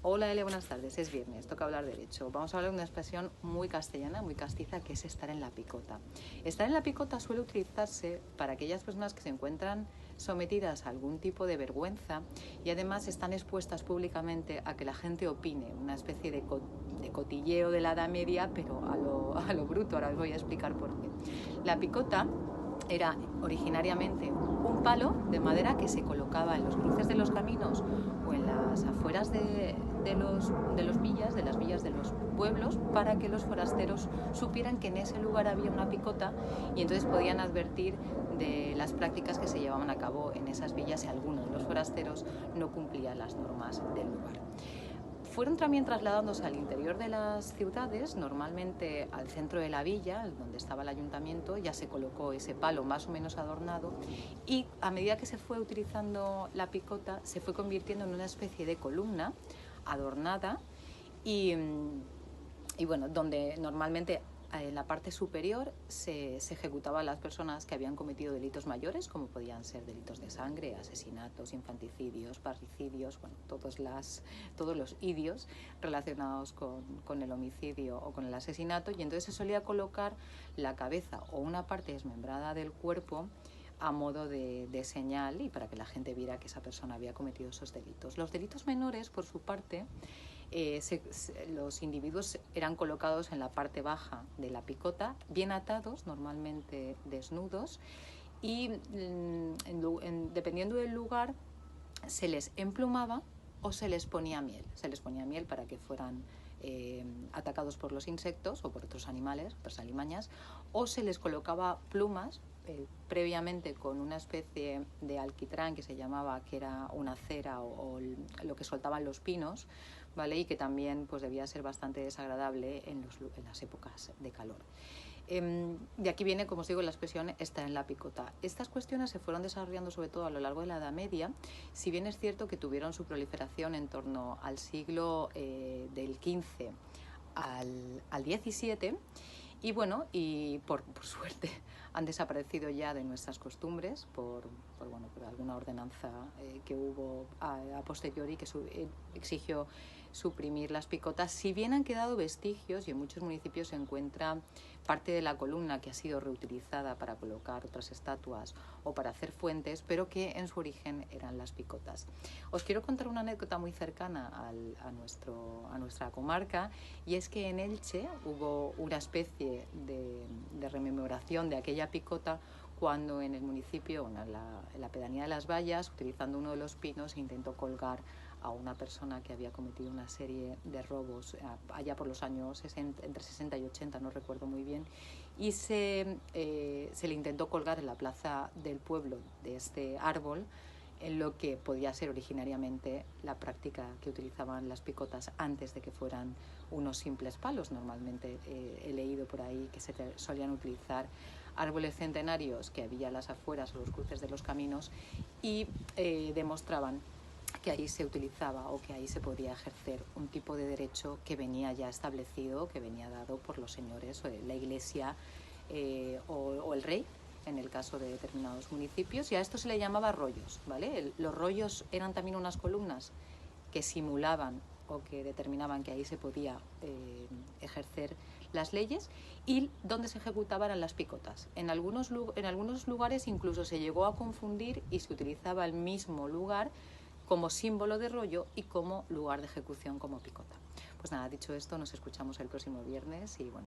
Hola Elia, buenas tardes. Es viernes, toca hablar derecho. Vamos a hablar de una expresión muy castellana, muy castiza, que es estar en la picota. Estar en la picota suele utilizarse para aquellas personas que se encuentran sometidas a algún tipo de vergüenza y además están expuestas públicamente a que la gente opine, una especie de cotilleo de la Edad Media, pero a lo bruto. Ahora os voy a explicar por qué. La picota era originariamente un palo de madera que se colocaba en los cruces de los caminos o en las afueras de las villas de los pueblos, para que los forasteros supieran que en ese lugar había una picota y entonces podían advertir de las prácticas que se llevaban a cabo en esas villas si alguno de los forasteros no cumplía las normas del lugar. Fueron también trasladándose al interior de las ciudades, normalmente al centro de la villa, donde estaba el ayuntamiento, ya se colocó ese palo más o menos adornado y a medida que se fue utilizando la picota se fue convirtiendo en una especie de columna adornada y bueno, donde normalmente en la parte superior se ejecutaban las personas que habían cometido delitos mayores, como podían ser delitos de sangre, asesinatos, infanticidios, parricidios, bueno, todos los idios relacionados con el homicidio o con el asesinato, y entonces se solía colocar la cabeza o una parte desmembrada del cuerpo a modo de señal y para que la gente viera que esa persona había cometido esos delitos. Los delitos menores, por su parte, los individuos eran colocados en la parte baja de la picota, bien atados, normalmente desnudos, y dependiendo del lugar se les emplumaba o se les ponía miel. Se les ponía miel para que fueran atacados por los insectos o por otros animales, otras alimañas, o se les colocaba plumas previamente con una especie de alquitrán que se llamaba, que era una cera o lo que soltaban los pinos, ¿vale? Y que también pues debía ser bastante desagradable en las épocas de calor. De aquí viene, como os digo, la expresión estar en la picota. Estas cuestiones se fueron desarrollando sobre todo a lo largo de la Edad Media, si bien es cierto que tuvieron su proliferación en torno al siglo del XV al XVII, y bueno, y por suerte han desaparecido ya de nuestras costumbres por alguna ordenanza que hubo a posteriori que exigió suprimir las picotas. Si bien han quedado vestigios y en muchos municipios se encuentra parte de la columna que ha sido reutilizada para colocar otras estatuas o para hacer fuentes, pero que en su origen eran las picotas. Os quiero contar una anécdota muy cercana a nuestra comarca, y es que en Elche hubo una especie de rememoración de aquella picota cuando en el municipio, en la pedanía de Las Vallas, utilizando uno de los pinos, se intentó colgar a una persona que había cometido una serie de robos allá por los años 60, entre 60 y 80, no recuerdo muy bien, y se le intentó colgar en la plaza del pueblo de este árbol, en lo que podía ser originariamente la práctica que utilizaban las picotas antes de que fueran unos simples palos. Normalmente he leído por ahí que se solían utilizar árboles centenarios que había a las afueras o los cruces de los caminos y demostraban que ahí se utilizaba o que ahí se podía ejercer un tipo de derecho que venía ya establecido, que venía dado por los señores, la iglesia o el rey, en el caso de determinados municipios, y a esto se le llamaba rollos, ¿vale? Los rollos eran también unas columnas que simulaban o que determinaban que ahí se podía ejercer las leyes, y donde se ejecutaban las picotas. En algunos lugares incluso se llegó a confundir y se utilizaba el mismo lugar como símbolo de rollo y como lugar de ejecución como picota. Pues nada, dicho esto, nos escuchamos el próximo viernes y bueno.